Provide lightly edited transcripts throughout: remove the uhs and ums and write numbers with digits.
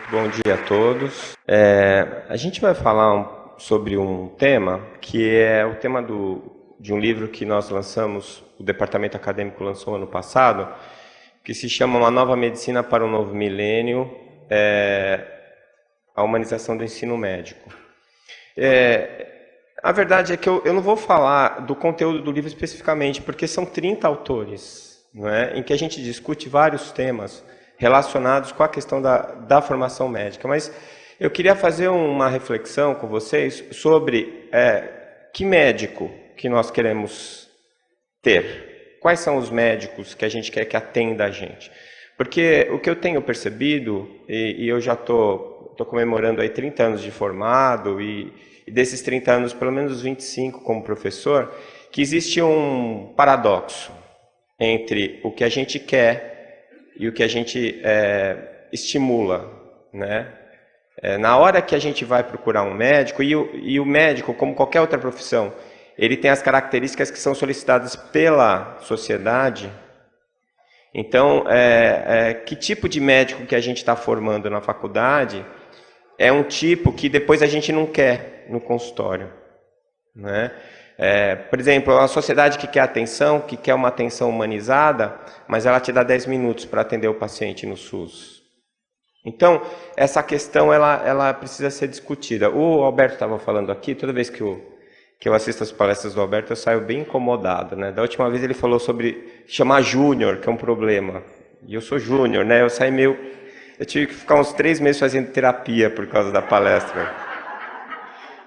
Bom dia a todos. A gente vai falar sobre um tema que é o tema de um livro que nós lançamos, o departamento acadêmico lançou ano passado, que se chama Uma Nova Medicina para um Novo Milênio, a humanização do ensino médico. A verdade é que eu não vou falar do conteúdo do livro especificamente, porque são 30 autores, não é? Em que a gente discute vários temas relacionados com a questão da formação médica. Mas eu queria fazer uma reflexão com vocês sobre que médico que nós queremos ter. Quais são os médicos que a gente quer que atenda a gente? Porque o que eu tenho percebido, e eu já estou comemorando aí 30 anos de formado, e desses 30 anos, pelo menos 25 como professor, que existe um paradoxo entre o que a gente quer e o que a gente estimula, né? Na hora que a gente vai procurar um médico, e o médico, como qualquer outra profissão, ele tem as características que são solicitadas pela sociedade. Então, que tipo de médico que a gente está formando na faculdade é um tipo que depois a gente não quer no consultório, né? Por exemplo, uma sociedade que quer atenção, que quer uma atenção humanizada, mas ela te dá 10 minutos para atender o paciente no SUS. Então, essa questão ela precisa ser discutida. O Alberto estava falando aqui, toda vez que eu assisto as palestras do Alberto, eu saio bem incomodado, né? Da última vez ele falou sobre chamar júnior, que é um problema. E eu sou júnior, né? Eu saí meio... Eu tive que ficar uns 3 meses fazendo terapia por causa da palestra.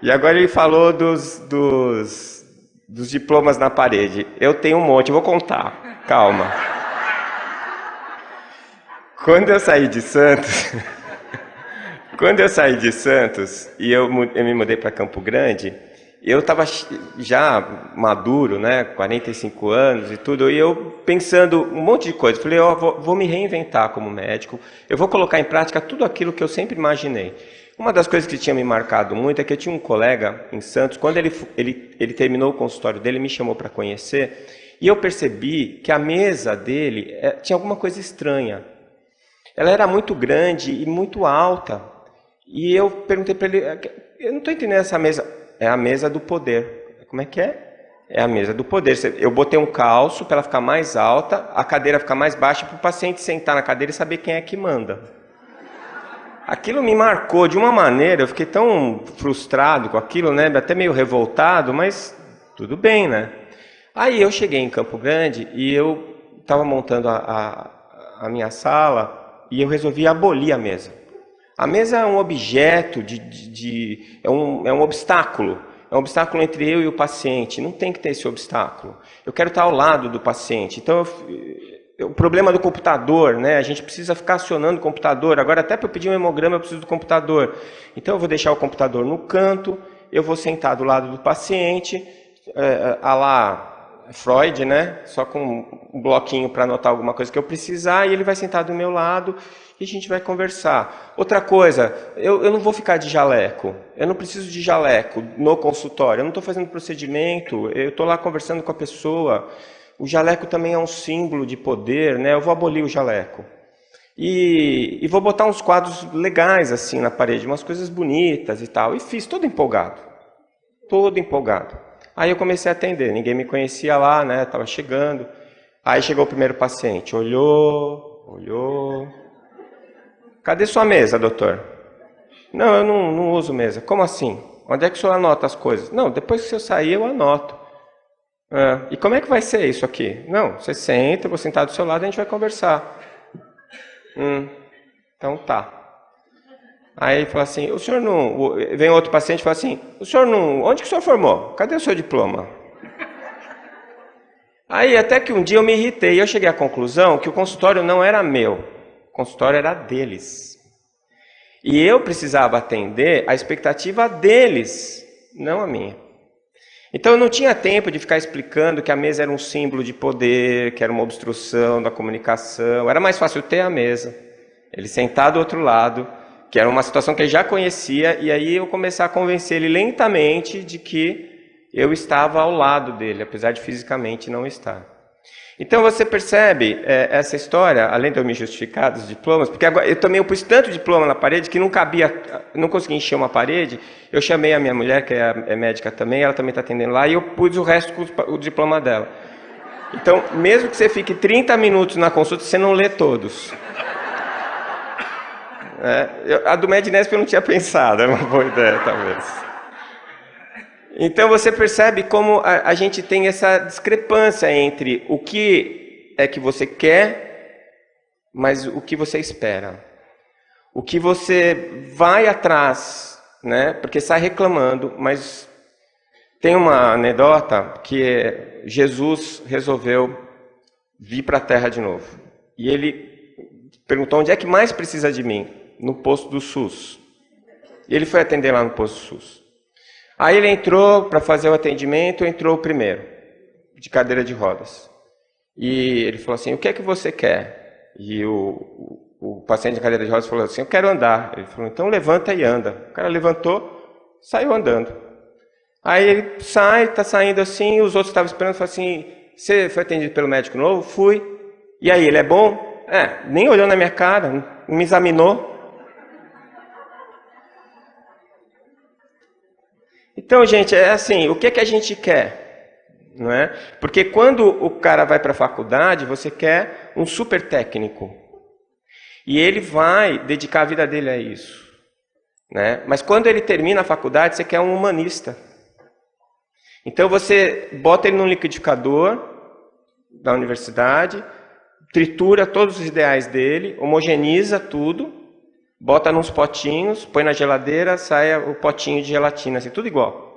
E agora ele falou dos diplomas na parede. Eu tenho um monte, eu vou contar. Calma. Quando eu saí de Santos... e eu me mudei para Campo Grande, eu estava já maduro, né, 45 anos e tudo, e eu pensando um monte de coisa. Falei, vou me reinventar como médico, eu vou colocar em prática tudo aquilo que eu sempre imaginei. Uma das coisas que tinha me marcado muito é que eu tinha um colega em Santos, quando ele terminou o consultório dele, ele me chamou para conhecer, e eu percebi que a mesa dele tinha alguma coisa estranha. Ela era muito grande e muito alta. E eu perguntei para ele, eu não estou entendendo essa mesa. É a mesa do poder. Como é que é? É a mesa do poder. Eu botei um calço para ela ficar mais alta, a cadeira ficar mais baixa, para o paciente sentar na cadeira e saber quem é que manda. Aquilo me marcou de uma maneira, eu fiquei tão frustrado com aquilo, né? Até meio revoltado, mas tudo bem, né? Aí eu cheguei em Campo Grande e eu estava montando a minha sala e eu resolvi abolir a mesa. A mesa é um objeto, é um obstáculo. É um obstáculo entre eu e o paciente. Não tem que ter esse obstáculo. Eu quero estar ao lado do paciente. Então, o problema do computador, né? A gente precisa ficar acionando o computador. Agora, até para eu pedir um hemograma, eu preciso do computador. Então, eu vou deixar o computador no canto, eu vou sentar do lado do paciente, a lá Freud, né? Só com um bloquinho para anotar alguma coisa que eu precisar, e ele vai sentar do meu lado e a gente vai conversar. Outra coisa, eu não vou ficar de jaleco. Eu não preciso de jaleco no consultório. Eu não estou fazendo procedimento, eu estou lá conversando com a pessoa. O jaleco também é um símbolo de poder, né? Eu vou abolir o jaleco. E vou botar uns quadros legais assim na parede, umas coisas bonitas e tal. E fiz, todo empolgado. Todo empolgado. Aí eu comecei a atender, ninguém me conhecia lá, né? Estava chegando. Aí chegou o primeiro paciente, olhou. Cadê sua mesa, doutor? Não, eu não uso mesa. Como assim? Onde é que o senhor anota as coisas? Não, depois que eu sair eu anoto. E como é que vai ser isso aqui? Não, você senta, eu vou sentar do seu lado e a gente vai conversar. Então tá. Aí ele fala assim, o senhor não... Vem outro paciente e fala assim, o senhor não... Onde que o senhor formou? Cadê o seu diploma? Aí até que um dia eu me irritei e eu cheguei à conclusão que o consultório não era meu. O consultório era deles. E eu precisava atender a expectativa deles, não a minha. Então eu não tinha tempo de ficar explicando que a mesa era um símbolo de poder, que era uma obstrução da comunicação. Era mais fácil ter a mesa, ele sentar do outro lado, que era uma situação que ele já conhecia, e aí eu começar a convencer ele lentamente de que eu estava ao lado dele, apesar de fisicamente não estar. Então você percebe essa história, além de eu me justificar dos diplomas, porque agora eu pus tanto diploma na parede que não cabia, não consegui encher uma parede. Eu chamei a minha mulher, que é médica também, ela também está atendendo lá, e eu pus o resto com o diploma dela. Então, mesmo que você fique 30 minutos na consulta, você não lê todos. A do Mednesp eu não tinha pensado, era uma boa ideia, talvez. Então você percebe como a gente tem essa discrepância entre o que é que você quer, mas o que você espera. O que você vai atrás, né? Porque sai reclamando, mas tem uma anedota que Jesus resolveu vir para a Terra de novo. E ele perguntou: onde é que mais precisa de mim? No posto do SUS. E ele foi atender lá no posto do SUS. Aí ele entrou para fazer o atendimento, entrou o primeiro, de cadeira de rodas. E ele falou assim: o que é que você quer? E o paciente de cadeira de rodas falou assim: eu quero andar. Ele falou: então levanta e anda. O cara levantou, saiu andando. Aí ele está saindo assim, os outros estavam esperando, falaram assim: você foi atendido pelo médico novo? Fui. E aí, ele é bom? Nem olhou na minha cara, não me examinou. Então, gente, é assim, o que é que a gente quer? Não é? Porque quando o cara vai para a faculdade, você quer um super técnico. E ele vai dedicar a vida dele a isso. Né? Mas quando ele termina a faculdade, você quer um humanista. Então você bota ele num liquidificador da universidade, tritura todos os ideais dele, homogeneiza tudo, bota nos potinhos, põe na geladeira, sai o potinho de gelatina, assim, tudo igual.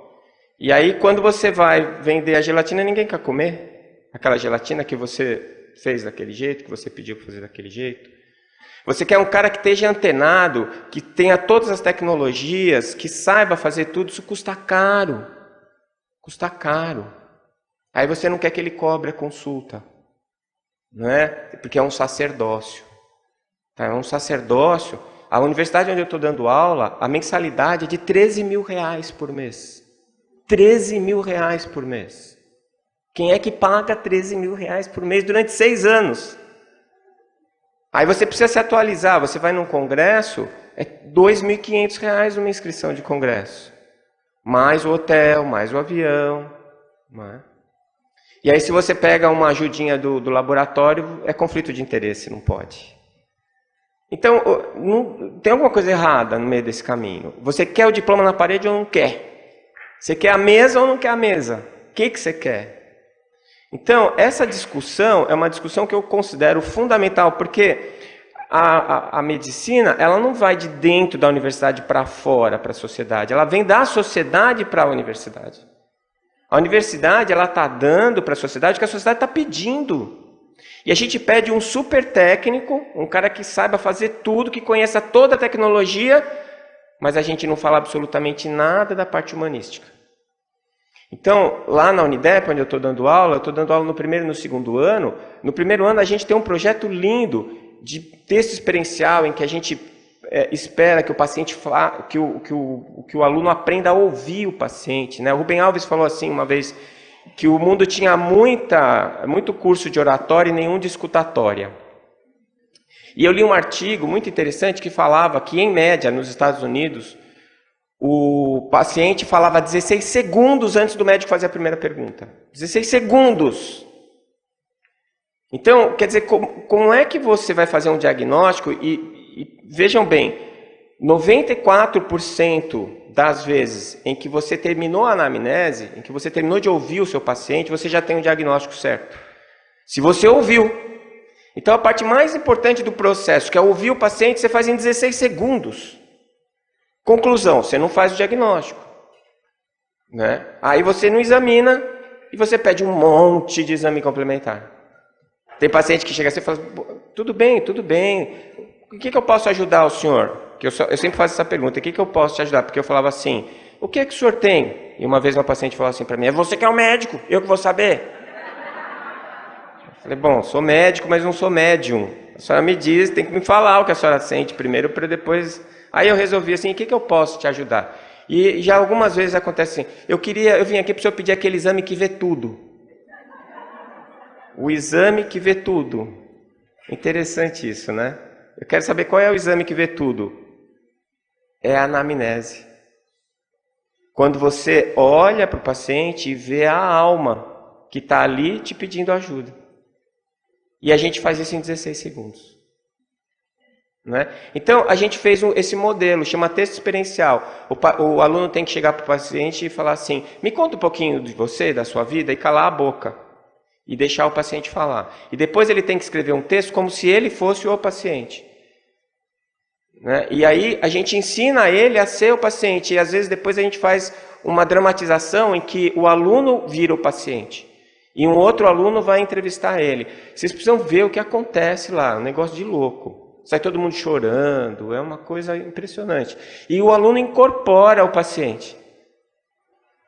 E aí, quando você vai vender a gelatina, ninguém quer comer aquela gelatina que você fez daquele jeito, que você pediu para fazer daquele jeito. Você quer um cara que esteja antenado, que tenha todas as tecnologias, que saiba fazer tudo. Isso custa caro. Custa caro. Aí você não quer que ele cobre a consulta. Não é? Porque é um sacerdócio. Tá? É um sacerdócio. A universidade onde eu estou dando aula, a mensalidade é de R$13.000 por mês. R$13.000 por mês. Quem é que paga R$13.000 por mês durante 6 anos? Aí você precisa se atualizar. Você vai num congresso, é R$2.500 uma inscrição de congresso. Mais o hotel, mais o avião. Não é? E aí se você pega uma ajudinha do laboratório, é conflito de interesse, não pode. Então, tem alguma coisa errada no meio desse caminho. Você quer o diploma na parede ou não quer? Você quer a mesa ou não quer a mesa? O que você quer? Então, essa discussão é uma discussão que eu considero fundamental, porque a medicina, ela não vai de dentro da universidade para fora, para a sociedade. Ela vem da sociedade para a universidade. A universidade, ela está dando para a sociedade o que a sociedade está pedindo. E a gente pede um super técnico, um cara que saiba fazer tudo, que conheça toda a tecnologia, mas a gente não fala absolutamente nada da parte humanística. Então, lá na Unidep, onde eu estou dando aula no primeiro e no segundo ano. No primeiro ano a gente tem um projeto lindo de texto experiencial, em que a gente espera que o paciente que o aluno aprenda a ouvir o paciente. Né? O Rubem Alves falou assim uma vez, que o mundo tinha muito curso de oratória e nenhum de escutatória. E eu li um artigo muito interessante que falava que, em média, nos Estados Unidos, o paciente falava 16 segundos antes do médico fazer a primeira pergunta. 16 segundos! Então, quer dizer, como é que você vai fazer um diagnóstico? E vejam bem, 94% das vezes em que você terminou a anamnese, em que você terminou de ouvir o seu paciente, você já tem um diagnóstico certo. Se você ouviu. Então, a parte mais importante do processo, que é ouvir o paciente, você faz em 16 segundos. Conclusão, você não faz o diagnóstico. Né? Aí você não examina e você pede um monte de exame complementar. Tem paciente que chega assim e fala: tudo bem, o que eu posso ajudar o senhor? Que eu sempre faço essa pergunta: o que eu posso te ajudar? Porque eu falava assim: o que é que o senhor tem? E uma vez uma paciente falou assim para mim: é você que é o médico, eu que vou saber. Eu falei: bom, sou médico, mas não sou médium. A senhora me diz, tem que me falar o que a senhora sente primeiro, para depois... Aí eu resolvi assim: o que eu posso te ajudar? E já algumas vezes acontece assim: eu vim aqui para o senhor pedir aquele exame que vê tudo. O exame que vê tudo. Interessante isso, né? Eu quero saber qual é o exame que vê tudo. É a anamnese. Quando você olha para o paciente e vê a alma que está ali te pedindo ajuda. E a gente faz isso em 16 segundos. Né? Então, a gente fez esse modelo, chama texto experiencial. O aluno tem que chegar para o paciente e falar assim, me conta um pouquinho de você, da sua vida, e calar a boca. E deixar o paciente falar. E depois ele tem que escrever um texto como se ele fosse o paciente. Né? E aí a gente ensina ele a ser o paciente. E às vezes depois a gente faz uma dramatização em que o aluno vira o paciente. E um outro aluno vai entrevistar ele. Vocês precisam ver o que acontece lá, um negócio de louco. Sai todo mundo chorando, é uma coisa impressionante. E o aluno incorpora o paciente.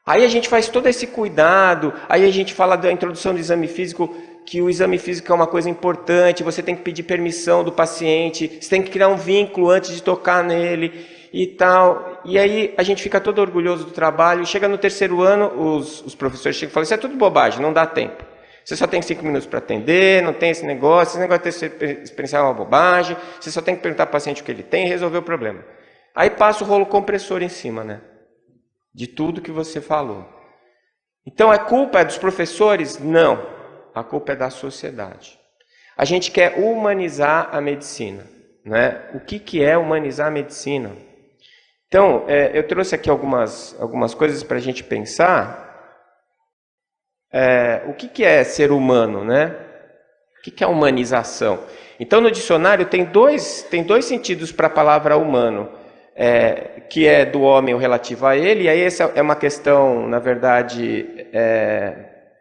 Aí a gente faz todo esse cuidado, aí a gente fala da introdução do exame físico, que o exame físico é uma coisa importante, você tem que pedir permissão do paciente, você tem que criar um vínculo antes de tocar nele e tal. E aí a gente fica todo orgulhoso do trabalho, chega no terceiro ano, os professores chegam e falam, isso é tudo bobagem, não dá tempo. Você só tem 5 minutos para atender, não tem esse negócio de ter experiencial é uma bobagem, você só tem que perguntar para o paciente o que ele tem e resolver o problema. Aí passa o rolo compressor em cima, né? De tudo que você falou. Então a culpa é dos professores? Não. A culpa é da sociedade. A gente quer humanizar a medicina. Né? O que é humanizar a medicina? Então, eu trouxe aqui algumas coisas para a gente pensar. O que é ser humano, né? O que é humanização? Então, no dicionário tem dois sentidos para a palavra humano, que é do homem o relativo a ele, e aí essa é uma questão, na verdade,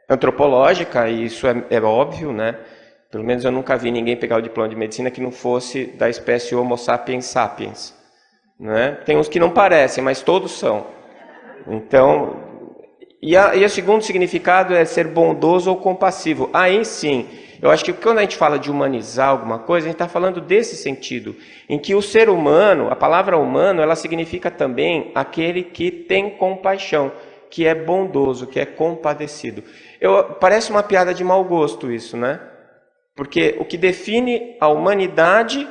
antropológica, e isso é óbvio, né? Pelo menos eu nunca vi ninguém pegar o diploma de medicina que não fosse da espécie Homo sapiens sapiens. Né? Tem uns que não parecem, mas todos são. Então... E o segundo significado é ser bondoso ou compassivo. Aí sim, eu acho que quando a gente fala de humanizar alguma coisa, a gente está falando desse sentido, em que o ser humano, a palavra humano, ela significa também aquele que tem compaixão, que é bondoso, que é compadecido. Parece uma piada de mau gosto isso, né? Porque o que define a humanidade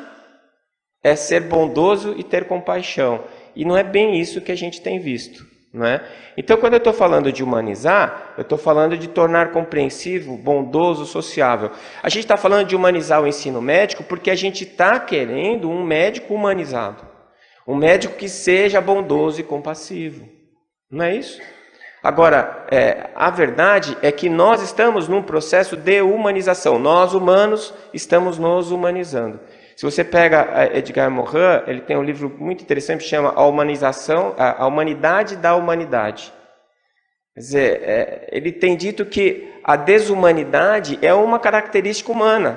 é ser bondoso e ter compaixão. E não é bem isso que a gente tem visto. Não é? Então, quando eu estou falando de humanizar, eu estou falando de tornar compreensivo, bondoso, sociável. A gente está falando de humanizar o ensino médico porque a gente está querendo um médico humanizado. Um médico que seja bondoso e compassivo. Não é isso? Agora, a verdade é que nós estamos num processo de humanização. Nós, humanos, estamos nos humanizando. Se você pega Edgar Morin, ele tem um livro muito interessante que chama A Humanidade da Humanidade. Quer dizer, ele tem dito que a desumanidade é uma característica humana.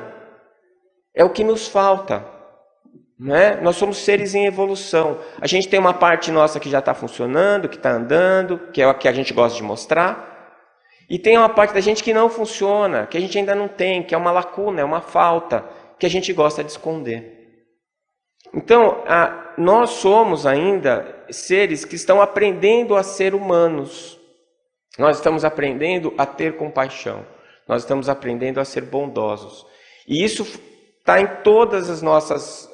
É o que nos falta. Né? Nós somos seres em evolução. A gente tem uma parte nossa que já está funcionando, que está andando, que é o que a gente gosta de mostrar. E tem uma parte da gente que não funciona, que a gente ainda não tem, que é uma lacuna, é uma falta, que a gente gosta de esconder. Então, nós somos ainda seres que estão aprendendo a ser humanos. Nós estamos aprendendo a ter compaixão. Nós estamos aprendendo a ser bondosos. E isso está em todas as nossas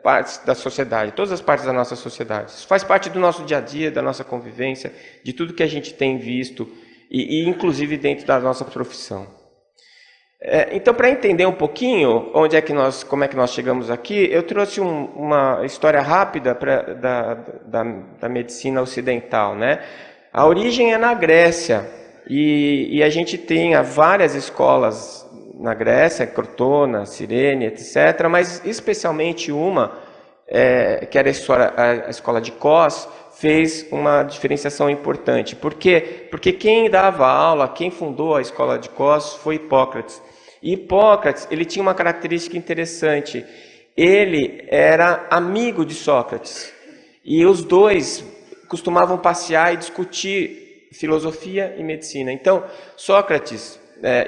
partes da sociedade, todas as partes da nossa sociedade. Isso faz parte do nosso dia a dia, da nossa convivência, de tudo que a gente tem visto, e inclusive dentro da nossa profissão. Então, para entender um pouquinho como é que nós chegamos aqui, eu trouxe uma história rápida da medicina ocidental. Né? A origem é na Grécia, e a gente tem várias escolas na Grécia, Crotona, Cirene, etc., mas especialmente uma, que era a escola de Kos, fez uma diferenciação importante. Por quê? Porque quem dava aula, quem fundou a escola de Kos foi Hipócrates. E Hipócrates, ele tinha uma característica interessante. Ele era amigo de Sócrates. E os dois costumavam passear e discutir filosofia e medicina. Então,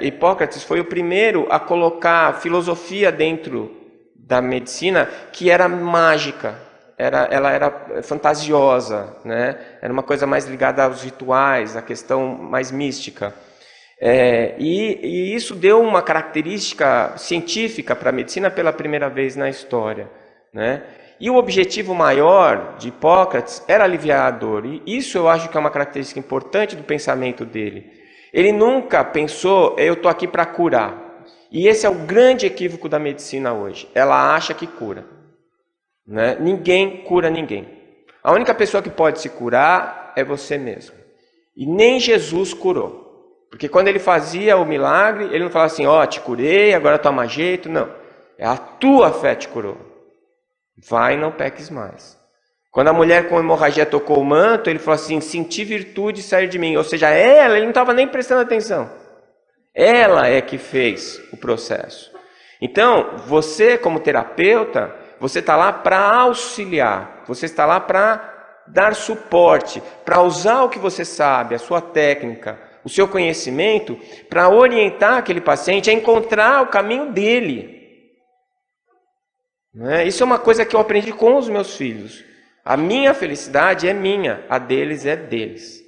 Hipócrates foi o primeiro a colocar filosofia dentro da medicina, que era mágica. Ela era fantasiosa, né? Era uma coisa mais ligada aos rituais, à questão mais mística. E isso deu uma característica científica para a medicina pela primeira vez na história, né? E o objetivo maior de Hipócrates era aliviar a dor. E isso eu acho que é uma característica importante do pensamento dele. Ele nunca pensou, eu estou aqui para curar. E esse é o grande equívoco da medicina hoje. Ela acha que cura, né? Ninguém cura ninguém. A única pessoa que pode se curar é você mesmo. E nem Jesus curou. Porque quando ele fazia o milagre, ele não falava assim, te curei, agora toma jeito. Não, é a tua fé te curou. Vai e não peques mais. Quando a mulher com hemorragia tocou o manto, ele falou assim, senti virtude sair de mim. Ou seja, ele não estava nem prestando atenção. Ela é que fez o processo. Então, você como terapeuta, você está lá para auxiliar. Você está lá para dar suporte, para usar o que você sabe, a sua técnica, o seu conhecimento, para orientar aquele paciente a encontrar o caminho dele. Isso é uma coisa que eu aprendi com os meus filhos. A minha felicidade é minha, a deles é deles.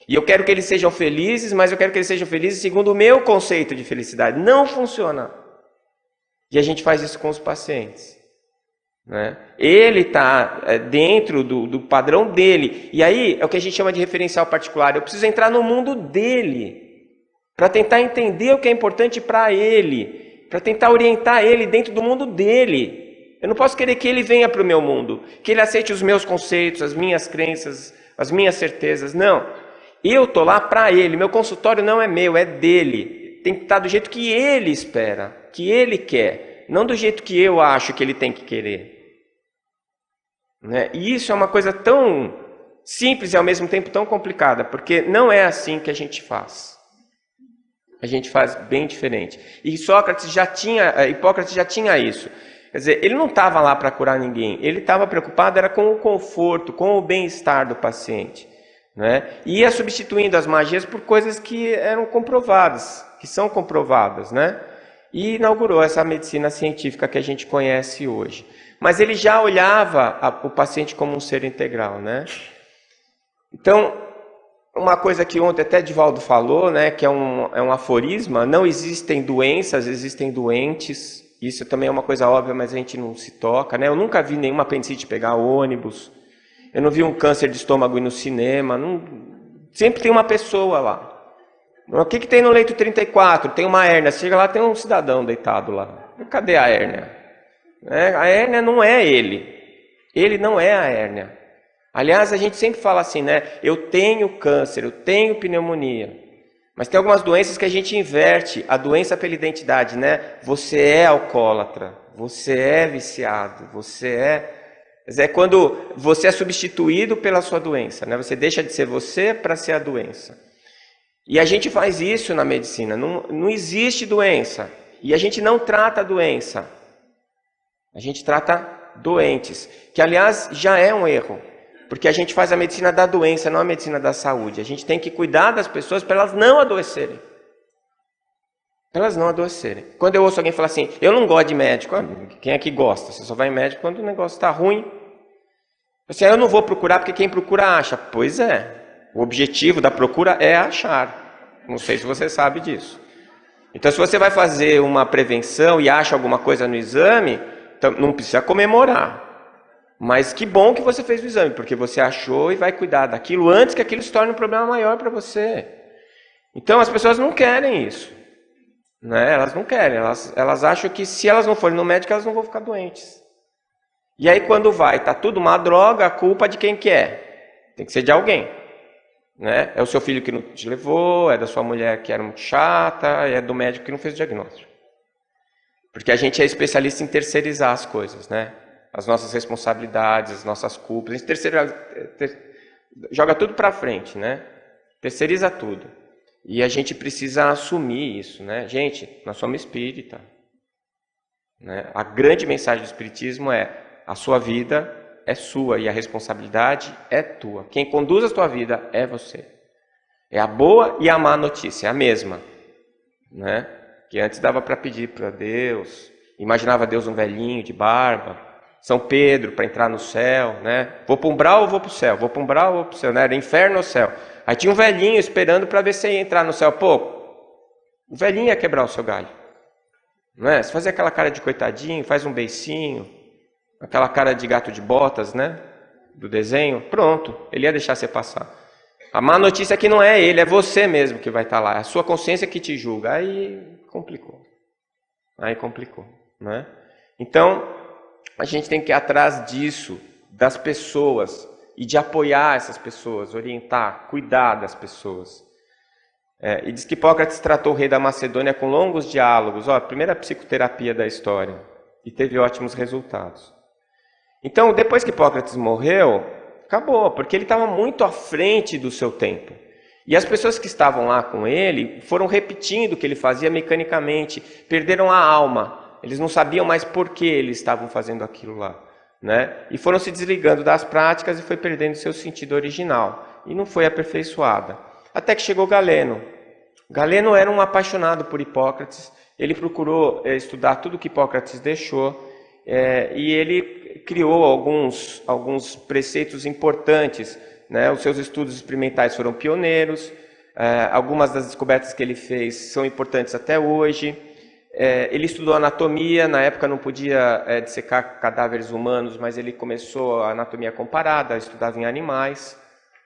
E eu quero que eles sejam felizes, mas eu quero que eles sejam felizes segundo o meu conceito de felicidade. Não funciona. E a gente faz isso com os pacientes. Ele está dentro do padrão dele. E aí é o que a gente chama de referencial particular. Eu preciso entrar no mundo dele, para tentar entender o que é importante para ele, para tentar orientar ele dentro do mundo dele. Eu não posso querer que ele venha para o meu mundo, que ele aceite os meus conceitos, as minhas crenças, as minhas certezas. Não. Eu estou lá para ele. Meu consultório não é meu, é dele. Tem que estar do jeito que ele espera, que ele quer, não do jeito que eu acho que ele tem que querer. E isso é uma coisa tão simples e ao mesmo tempo tão complicada, porque não é assim que a gente faz. A gente faz bem diferente. E Hipócrates já tinha isso. Quer dizer, ele não estava lá para curar ninguém, ele estava preocupado era com o conforto, com o bem-estar do paciente. E ia substituindo as magias por coisas que eram comprovadas, que são comprovadas. E inaugurou essa medicina científica que a gente conhece hoje. Mas ele já olhava o paciente como um ser integral. Então, uma coisa que ontem até Divaldo falou, que é um aforisma, não existem doenças, existem doentes. Isso também é uma coisa óbvia, mas a gente não se toca. Eu nunca vi nenhuma apendicite pegar ônibus. Eu não vi um câncer de estômago ir no cinema. Sempre tem uma pessoa lá. O que tem no leito 34? Tem uma hérnia. Chega lá, tem um cidadão deitado lá. Cadê a hérnia? A hérnia não é ele. Ele não é a hérnia. Aliás, a gente sempre fala assim, eu tenho câncer, eu tenho pneumonia. Mas tem algumas doenças que a gente inverte a doença pela identidade, Você é alcoólatra, você é viciado, é quando você é substituído pela sua doença, Você deixa de ser você para ser a doença. E a gente faz isso na medicina, não existe doença. E a gente não trata a doença. A gente trata doentes, que aliás já é um erro. Porque a gente faz a medicina da doença, não a medicina da saúde. A gente tem que cuidar das pessoas para elas não adoecerem. Para elas não adoecerem. Quando eu ouço alguém falar assim, eu não gosto de médico. Quem é que gosta? Você só vai em médico quando o negócio está ruim. Assim, eu não vou procurar porque quem procura acha. Pois é. O objetivo da procura é achar. Não sei se você sabe disso. Então, se você vai fazer uma prevenção e acha alguma coisa no exame, então não precisa comemorar. Mas que bom que você fez o exame, porque você achou e vai cuidar daquilo antes que aquilo se torne um problema maior para você. Então as pessoas não querem isso. Elas não querem, elas acham que se elas não forem no médico, elas não vão ficar doentes. E aí quando está tudo uma droga, a culpa de quem que é? Tem que ser de alguém. É o seu filho que não te levou, é da sua mulher que era muito chata, é do médico que não fez o diagnóstico. Porque a gente é especialista em terceirizar as coisas, As nossas responsabilidades, as nossas culpas. A gente joga tudo para frente, Terceiriza tudo. E a gente precisa assumir isso, Gente, nós somos espírita. A grande mensagem do espiritismo é: a sua vida é sua e a responsabilidade é tua. Quem conduz a tua vida é você. É a boa e a má notícia, é a mesma. Que antes dava para pedir para Deus, imaginava Deus um velhinho de barba. São Pedro, para entrar no céu, Vou para o umbral ou vou para o céu? Vou para o umbral ou vou para o céu? Era inferno ou céu? Aí tinha um velhinho esperando para ver se ia entrar no céu. Pô, O velhinho ia quebrar o seu galho. Não é? Você fazia aquela cara de coitadinho, faz um beicinho, aquela cara de gato de botas, né? Do desenho, pronto, ele ia deixar você passar. A má notícia é que não é ele, é você mesmo que vai estar lá, é a sua consciência que te julga. Aí complicou. Né? Então, a gente tem que ir atrás disso, das pessoas, e de apoiar essas pessoas, orientar, cuidar das pessoas. E diz que Hipócrates tratou o rei da Macedônia com longos diálogos, a primeira psicoterapia da história, e teve ótimos resultados. Então, depois que Hipócrates morreu, acabou, porque ele estava muito à frente do seu tempo. E as pessoas que estavam lá com ele foram repetindo o que ele fazia mecanicamente, perderam a alma. Eles não sabiam mais por que eles estavam fazendo aquilo lá, né? E foram se desligando das práticas e foi perdendo seu sentido original. E não foi aperfeiçoada. Até que chegou Galeno. Galeno era um apaixonado por Hipócrates. Ele procurou estudar tudo que Hipócrates deixou. E ele criou alguns preceitos importantes, né? Os seus estudos experimentais foram pioneiros. Algumas das descobertas que ele fez são importantes até hoje. Ele estudou anatomia, na época não podia dissecar cadáveres humanos, mas ele começou a anatomia comparada, estudava em animais,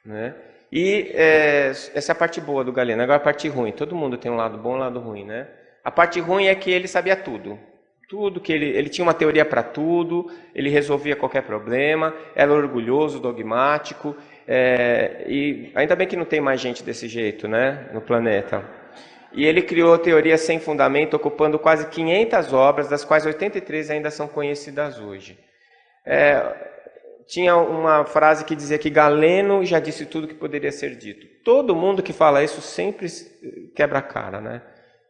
né? E essa é a parte boa do Galeno. Agora a parte ruim, todo mundo tem um lado bom e um lado ruim, né? A parte ruim é que ele sabia tudo. Tudo que ele tinha uma teoria para tudo, ele resolvia qualquer problema, era orgulhoso, dogmático, e ainda bem que não tem mais gente desse jeito, né, no planeta. E ele criou teorias sem fundamento, ocupando quase 500 obras, das quais 83 ainda são conhecidas hoje. Tinha uma frase que dizia que Galeno já disse tudo que poderia ser dito. Todo mundo que fala isso sempre quebra a cara, né?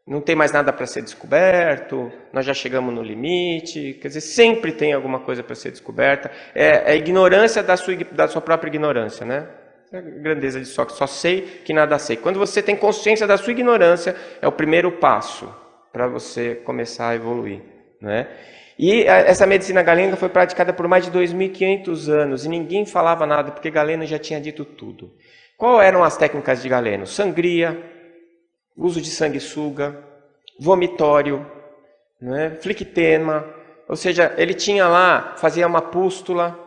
Não tem mais nada para ser descoberto, nós já chegamos no limite, quer dizer, sempre tem alguma coisa para ser descoberta. É a ignorância da sua própria ignorância, né? É a grandeza de só sei que nada sei. Quando você tem consciência da sua ignorância, é o primeiro passo para você começar a evoluir, né? E essa medicina galênica foi praticada por mais de 2.500 anos e ninguém falava nada, porque Galeno já tinha dito tudo. Qual eram as técnicas de Galeno? Sangria, uso de sanguessuga, vomitório, né? Flictema, ou seja, ele tinha lá, fazia uma pústula,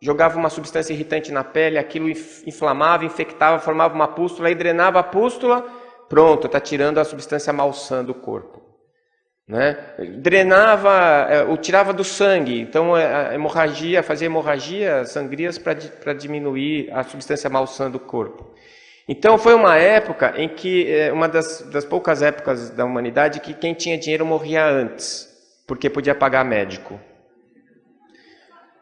jogava uma substância irritante na pele, aquilo inflamava, infectava, formava uma pústula, aí drenava a pústula, pronto, está tirando a substância malsã do corpo, né? Drenava, tirava do sangue, então a hemorragia, fazia hemorragia, sangrias para diminuir a substância malsã do corpo. Então foi uma época em que, uma das poucas épocas da humanidade, que quem tinha dinheiro morria antes, porque podia pagar médico.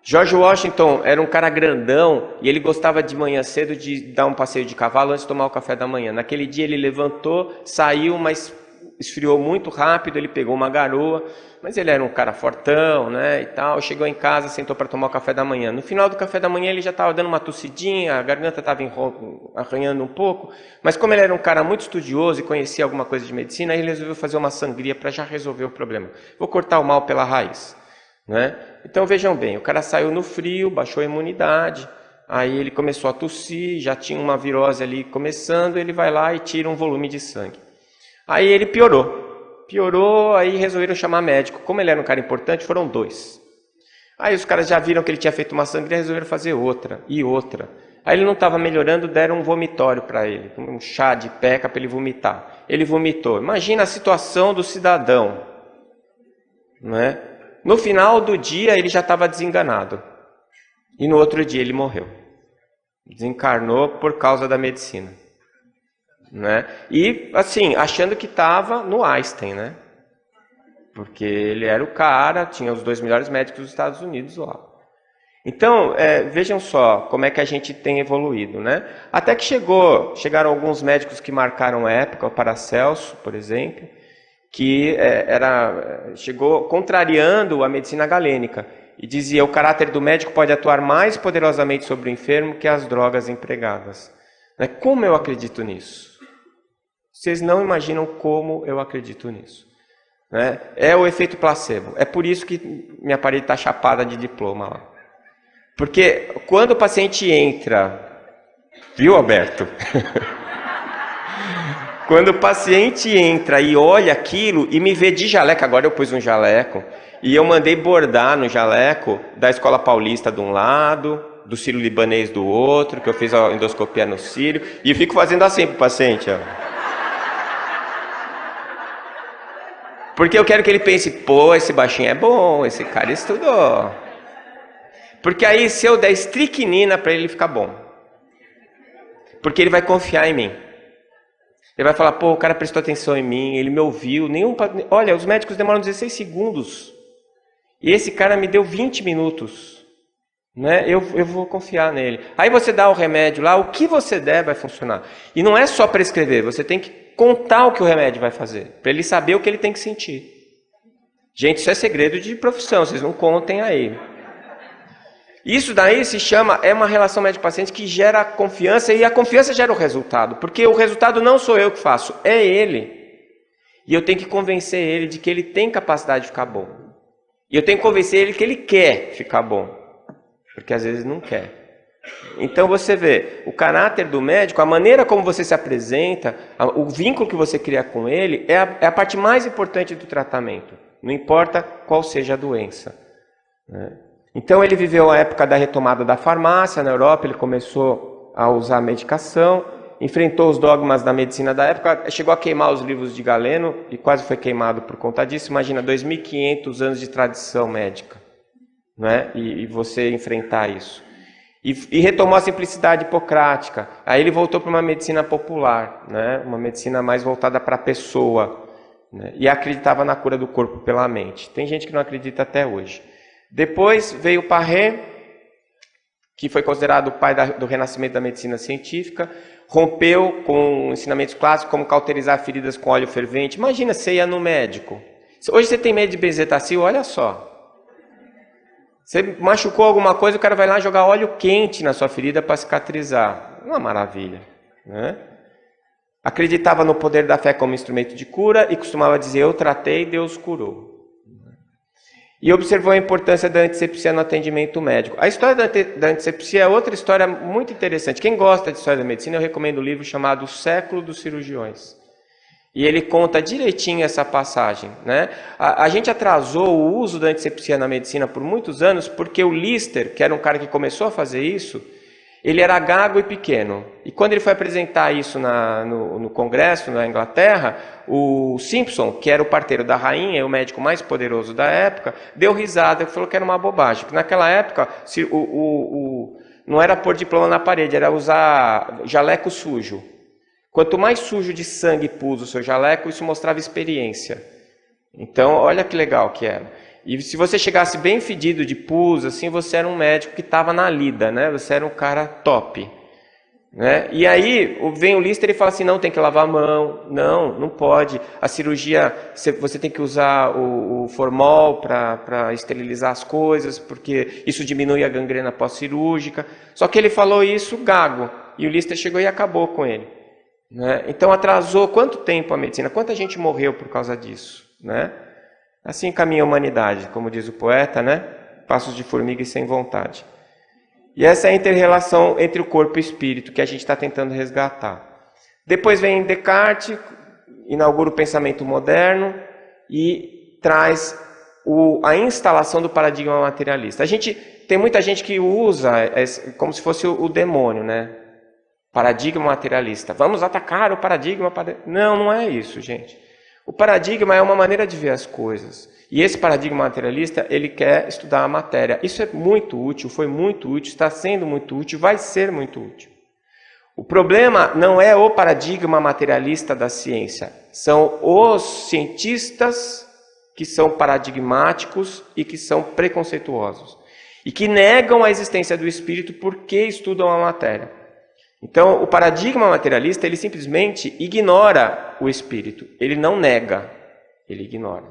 George Washington era um cara grandão e ele gostava de manhã cedo de dar um passeio de cavalo antes de tomar o café da manhã. Naquele dia ele levantou, saiu, mas esfriou muito rápido, ele pegou uma garoa, mas ele era um cara fortão, né, e tal. Chegou em casa, sentou para tomar o café da manhã. No final do café da manhã ele já estava dando uma tossidinha, a garganta estava arranhando um pouco, mas como ele era um cara muito estudioso e conhecia alguma coisa de medicina, ele resolveu fazer uma sangria para já resolver o problema. Vou cortar o mal pela raiz, né? Então vejam bem, o cara saiu no frio, baixou a imunidade, aí ele começou a tossir, já tinha uma virose ali começando, ele vai lá e tira um volume de sangue. Aí ele piorou, aí resolveram chamar médico. Como ele era um cara importante, foram 2. Aí os caras já viram que ele tinha feito uma sangria, resolveram fazer outra e outra. Aí ele não estava melhorando, deram um vomitório para ele, um chá de peca para ele vomitar. Ele vomitou. Imagina a situação do cidadão, né? No final do dia ele já estava desenganado. E no outro dia ele morreu. Desencarnou por causa da medicina, né? E assim, achando que estava no Einstein, né? Porque ele era o cara, tinha os 2 melhores médicos dos Estados Unidos lá. Então, vejam só como é que a gente tem evoluído, né? Até que chegaram alguns médicos que marcaram época, o Paracelso, por exemplo, que chegou contrariando a medicina galênica e dizia: o caráter do médico pode atuar mais poderosamente sobre o enfermo que as drogas empregadas. Como eu acredito nisso? Vocês não imaginam como eu acredito nisso, né? É o efeito placebo. É por isso que minha parede está chapada de diploma lá. Porque quando o paciente entra, viu, Alberto? Quando o paciente entra e olha aquilo e me vê de jaleco, agora eu pus um jaleco, e eu mandei bordar no jaleco da Escola Paulista de um lado, do Sírio-Libanês do outro, que eu fiz a endoscopia no Sírio, e fico fazendo assim pro paciente, ó. Porque eu quero que ele pense, pô, esse baixinho é bom, esse cara estudou. Porque aí se eu der estricnina para ele ficar bom. Porque ele vai confiar em mim. Ele vai falar, pô, o cara prestou atenção em mim, ele me ouviu. Olha, os médicos demoram 16 segundos. E esse cara me deu 20 minutos. Né? Eu vou confiar nele. Aí você dá o remédio lá, o que você der vai funcionar. E não é só prescrever, você tem que contar o que o remédio vai fazer. Para ele saber o que ele tem que sentir. Gente, isso é segredo de profissão, vocês não contem aí. Isso daí se chama, é uma relação médico-paciente que gera confiança, e a confiança gera o resultado, porque o resultado não sou eu que faço, é ele. E eu tenho que convencer ele de que ele tem capacidade de ficar bom. E eu tenho que convencer ele que ele quer ficar bom, porque às vezes não quer. Então você vê, o caráter do médico, a maneira como você se apresenta, o vínculo que você cria com ele, é a parte mais importante do tratamento, não importa qual seja a doença, né? Então ele viveu a época da retomada da farmácia na Europa, ele começou a usar medicação, enfrentou os dogmas da medicina da época, chegou a queimar os livros de Galeno e quase foi queimado por conta disso. Imagina, 2.500 anos de tradição médica, né? E você enfrentar isso. E retomou a simplicidade hipocrática. Aí ele voltou para uma medicina popular, né? Uma medicina mais voltada para a pessoa, né? E acreditava na cura do corpo pela mente. Tem gente que não acredita até hoje. Depois veio Paré, que foi considerado o pai do renascimento da medicina científica, rompeu com ensinamentos clássicos como cauterizar feridas com óleo fervente. Imagina, você ia no médico. Hoje você tem medo de benzetacil, olha só. Você machucou alguma coisa, o cara vai lá jogar óleo quente na sua ferida para cicatrizar. Uma maravilha, né? Acreditava no poder da fé como instrumento de cura e costumava dizer, eu tratei, Deus curou. E observou a importância da antisepsia no atendimento médico. A história da antisepsia é outra história muito interessante. Quem gosta de história da medicina, eu recomendo um livro chamado O Século dos Cirurgiões. E ele conta direitinho essa passagem, né? A gente atrasou o uso da antisepsia na medicina por muitos anos, porque o Lister, que era um cara que começou a fazer isso, ele era gago e pequeno. E quando ele foi apresentar isso no Congresso, na Inglaterra, o Simpson, que era o parteiro da rainha, o médico mais poderoso da época, deu risada e falou que era uma bobagem. Porque naquela época, não era pôr diploma na parede, era usar jaleco sujo. Quanto mais sujo de sangue pus o seu jaleco, isso mostrava experiência. Então, olha que legal que era. E se você chegasse bem fedido de pus, assim, você era um médico que estava na lida, né? Você era um cara top, né? E aí vem o Lister e fala assim, não, tem que lavar a mão, não pode. A cirurgia, você tem que usar o formol para esterilizar as coisas, porque isso diminui a gangrena pós-cirúrgica. Só que ele falou isso gago, e o Lister chegou e acabou com ele, né? Então atrasou quanto tempo a medicina? Quanta gente morreu por causa disso, né? Assim caminha a humanidade, como diz o poeta, né? Passos de formiga e sem vontade. E essa é a inter-relação entre o corpo e o espírito que a gente está tentando resgatar. Depois vem Descartes, inaugura o pensamento moderno e traz a instalação do paradigma materialista. Tem muita gente que usa como se fosse o demônio, né? Paradigma materialista. Vamos atacar o paradigma. Não é isso, gente. O paradigma é uma maneira de ver as coisas. E esse paradigma materialista, ele quer estudar a matéria. Isso é muito útil, foi muito útil, está sendo muito útil, vai ser muito útil. O problema não é o paradigma materialista da ciência. São os cientistas que são paradigmáticos e que são preconceituosos. E que negam a existência do espírito porque estudam a matéria. Então, o paradigma materialista, ele simplesmente ignora o espírito. Ele não nega, ele ignora.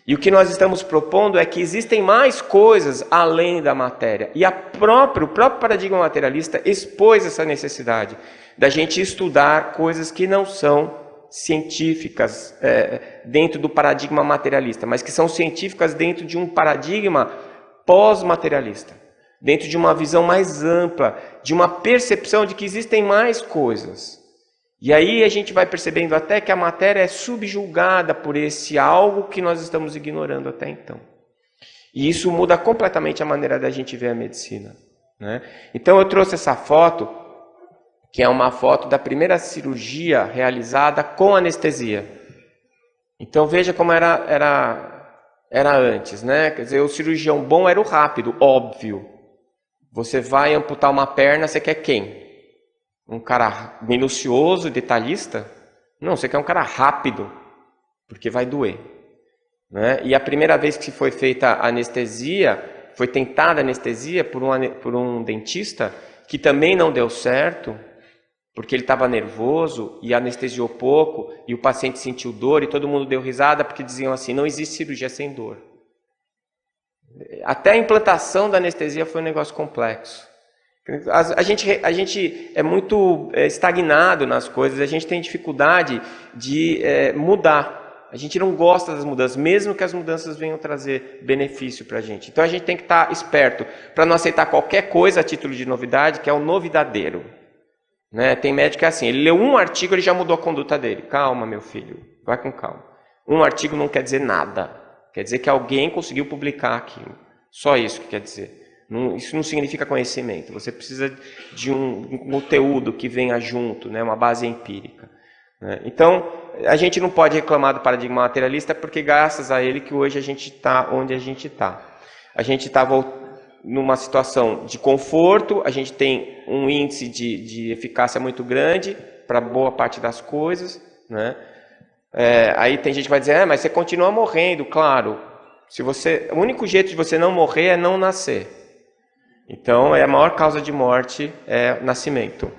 E o que nós estamos propondo é que existem mais coisas além da matéria. E o próprio paradigma materialista expôs essa necessidade da gente estudar coisas que não são científicas dentro do paradigma materialista, mas que são científicas dentro de um paradigma pós-materialista. Dentro de uma visão mais ampla, de uma percepção de que existem mais coisas. E aí a gente vai percebendo até que a matéria é subjugada por esse algo que nós estamos ignorando até então. E isso muda completamente a maneira da gente ver a medicina, né? Então eu trouxe essa foto, que é uma foto da primeira cirurgia realizada com anestesia. Então veja como era antes, né? Quer dizer, o cirurgião bom era o rápido, óbvio. Você vai amputar uma perna, você quer quem? Um cara minucioso, detalhista? Não, você quer um cara rápido, porque vai doer, né? E a primeira vez que foi feita anestesia, foi tentada anestesia por um dentista, que também não deu certo, porque ele estava nervoso e anestesiou pouco, e o paciente sentiu dor, e todo mundo deu risada, porque diziam assim, não existe cirurgia sem dor. Até a implantação da anestesia foi um negócio complexo. A gente é muito estagnado nas coisas, a gente tem dificuldade de mudar. A gente não gosta das mudanças, mesmo que as mudanças venham trazer benefício para a gente. Então a gente tem que estar esperto para não aceitar qualquer coisa a título de novidade, que é o novidadeiro, né? Tem médico que é assim, ele leu um artigo, ele já mudou a conduta dele. Calma, meu filho, vai com calma. Um artigo não quer dizer nada, quer dizer que alguém conseguiu publicar aquilo. Só isso que quer dizer. Isso não significa conhecimento, você precisa de um conteúdo que venha junto, né? Uma base empírica, né? Então, a gente não pode reclamar do paradigma materialista, porque graças a ele que hoje a gente está onde a gente está. A gente está numa situação de conforto, a gente tem um índice de eficácia muito grande para boa parte das coisas, né? Aí tem gente que vai dizer, mas você continua morrendo. Claro, o único jeito de você não morrer é não nascer. Então, a maior causa de morte é nascimento.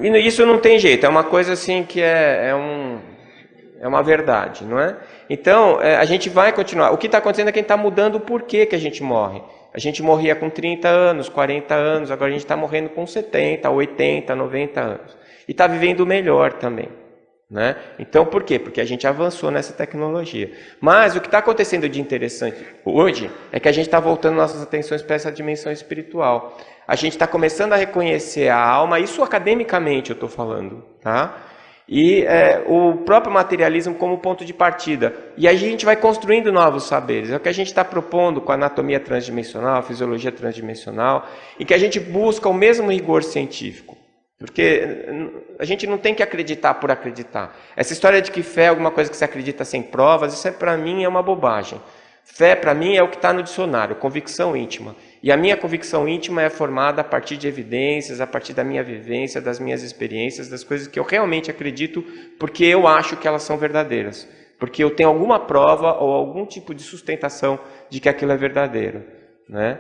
E isso não tem jeito, é uma coisa assim que é uma verdade, não é? Então, a gente vai continuar. O que está acontecendo é que a gente está mudando o porquê que a gente morre. A gente morria com 30 anos, 40 anos, agora a gente está morrendo com 70, 80, 90 anos. E está vivendo melhor também, né? Então, por quê? Porque a gente avançou nessa tecnologia. Mas o que está acontecendo de interessante hoje é que a gente está voltando nossas atenções para essa dimensão espiritual. A gente está começando a reconhecer a alma, isso academicamente eu estou falando, tá? E o próprio materialismo como ponto de partida. E aí a gente vai construindo novos saberes. É o que a gente está propondo com a anatomia transdimensional, a fisiologia transdimensional, e que a gente busca o mesmo rigor científico. Porque a gente não tem que acreditar por acreditar. Essa história de que fé é alguma coisa que se acredita sem provas, isso para mim é uma bobagem. Fé para mim é o que está no dicionário, convicção íntima. E a minha convicção íntima é formada a partir de evidências, a partir da minha vivência, das minhas experiências, das coisas que eu realmente acredito, porque eu acho que elas são verdadeiras. Porque eu tenho alguma prova ou algum tipo de sustentação de que aquilo é verdadeiro, né?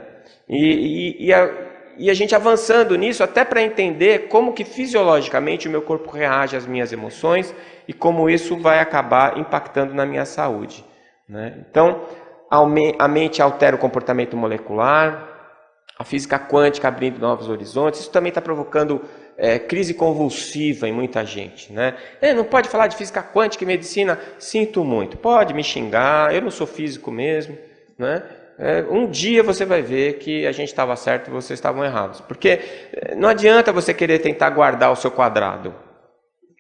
E a gente avançando nisso, até para entender como que fisiologicamente o meu corpo reage às minhas emoções e como isso vai acabar impactando na minha saúde, né? Então, a mente altera o comportamento molecular, a física quântica abrindo novos horizontes, isso também está provocando crise convulsiva em muita gente, né? Não pode falar de física quântica e medicina, sinto muito, pode me xingar, eu não sou físico mesmo, né? Um dia você vai ver que a gente estava certo e vocês estavam errados. Porque não adianta você querer tentar guardar o seu quadrado.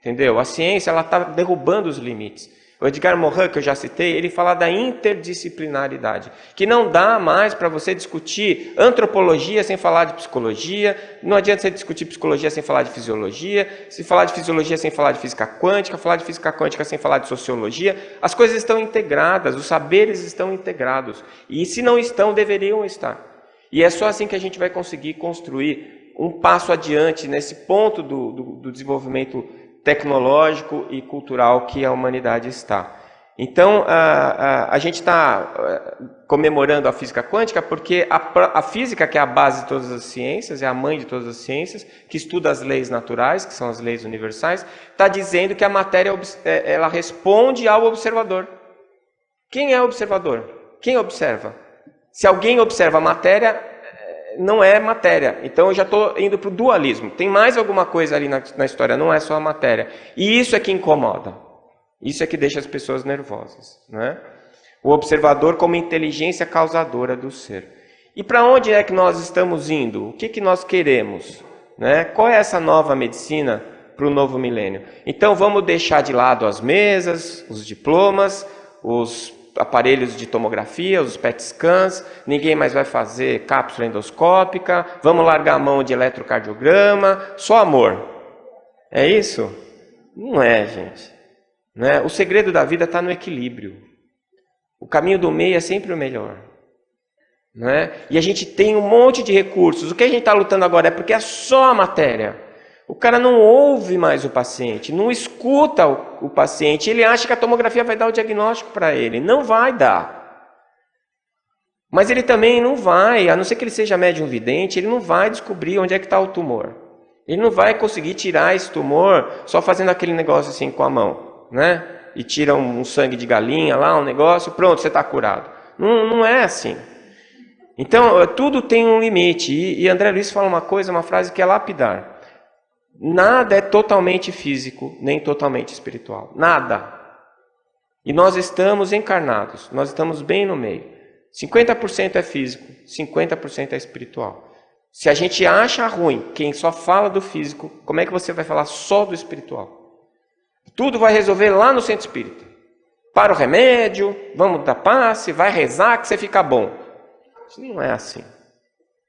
Entendeu? A ciência está derrubando os limites. O Edgar Morin, que eu já citei, ele fala da interdisciplinaridade. Que não dá mais para você discutir antropologia sem falar de psicologia. Não adianta você discutir psicologia sem falar de fisiologia. Se falar de fisiologia sem falar de física quântica. Falar de física quântica sem falar de sociologia. As coisas estão integradas, os saberes estão integrados. E se não estão, deveriam estar. E é só assim que a gente vai conseguir construir um passo adiante nesse ponto do desenvolvimento tecnológico e cultural que a humanidade está. Então, a gente está comemorando a física quântica porque a física, que é a base de todas as ciências, é a mãe de todas as ciências, que estuda as leis naturais, que são as leis universais, está dizendo que a matéria ela responde ao observador. Quem é o observador? Quem observa? Se alguém observa a matéria, não é matéria. Então eu já estou indo para o dualismo. Tem mais alguma coisa ali na história, não é só a matéria. E isso é que incomoda. Isso é que deixa as pessoas nervosas, né? O observador como inteligência causadora do ser. E para onde é que nós estamos indo? O que nós queremos, né? Qual é essa nova medicina para o novo milênio. Então vamos deixar de lado as mesas, os diplomas, os aparelhos de tomografia, os PET scans, ninguém mais vai fazer cápsula endoscópica, vamos largar a mão de eletrocardiograma, só amor. É isso? Não é, gente. Não é? O segredo da vida está no equilíbrio. O caminho do meio é sempre o melhor. Não é? E a gente tem um monte de recursos. O que a gente está lutando agora é porque é só a matéria. O cara não ouve mais o paciente, não escuta o paciente, ele acha que a tomografia vai dar o diagnóstico para ele. Não vai dar. Mas ele também não vai, a não ser que ele seja médium vidente, ele não vai descobrir onde é que está o tumor. Ele não vai conseguir tirar esse tumor só fazendo aquele negócio assim com a mão, né? E tira um sangue de galinha lá, um negócio, pronto, você está curado. Não é assim. Então, tudo tem um limite. E André Luiz fala uma frase que é lapidar. Nada é totalmente físico, nem totalmente espiritual. Nada. E nós estamos encarnados, nós estamos bem no meio. 50% é físico, 50% é espiritual. Se a gente acha ruim quem só fala do físico, como é que você vai falar só do espiritual? Tudo vai resolver lá no centro espírita. Para o remédio, vamos dar passe, vai rezar que você fica bom. Isso não é assim.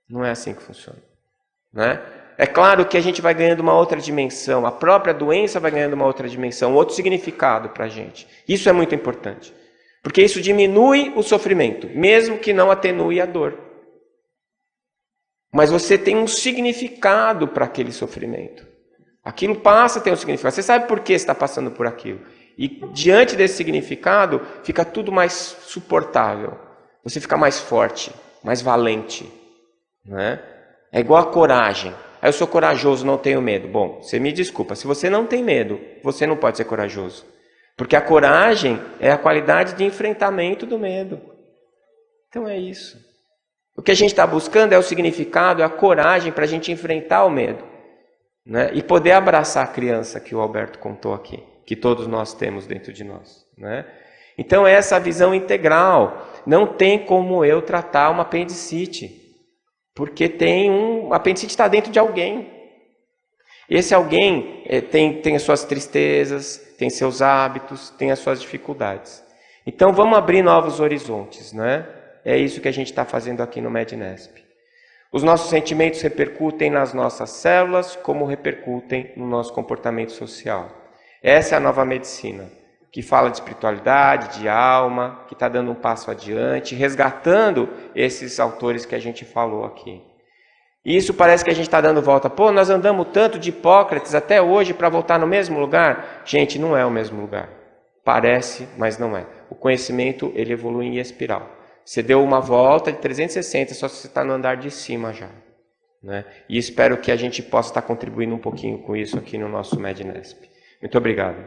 Não é assim que funciona. Né? É claro que a gente vai ganhando uma outra dimensão, a própria doença vai ganhando uma outra dimensão, outro significado para a gente. Isso é muito importante, porque isso diminui o sofrimento, mesmo que não atenue a dor. Mas você tem um significado para aquele sofrimento. Aquilo passa a ter um significado. Você sabe por que está passando por aquilo. E diante desse significado, fica tudo mais suportável. Você fica mais forte, mais valente. Né? É igual a coragem. Eu sou corajoso, não tenho medo. Bom, você me desculpa, se você não tem medo, você não pode ser corajoso. Porque a coragem é a qualidade de enfrentamento do medo. Então é isso. O que a gente está buscando é o significado, é a coragem para a gente enfrentar o medo. Né? E poder abraçar a criança que o Alberto contou aqui, que todos nós temos dentro de nós. Né? Então é essa visão integral. Não tem como eu tratar uma apendicite. Porque a apendicite está dentro de alguém. Esse alguém tem as suas tristezas, tem seus hábitos, tem as suas dificuldades. Então vamos abrir novos horizontes, né? É isso que a gente está fazendo aqui no Mednesp. Os nossos sentimentos repercutem nas nossas células, como repercutem no nosso comportamento social. Essa é a nova medicina, que fala de espiritualidade, de alma, que está dando um passo adiante, resgatando esses autores que a gente falou aqui. E isso parece que a gente está dando volta. Pô, nós andamos tanto de Hipócrates até hoje para voltar no mesmo lugar? Gente, não é o mesmo lugar. Parece, mas não é. O conhecimento, ele evolui em espiral. Você deu uma volta de 360, só que você está no andar de cima já. Né? E espero que a gente possa estar contribuindo um pouquinho com isso aqui no nosso Mednesp. Muito obrigado.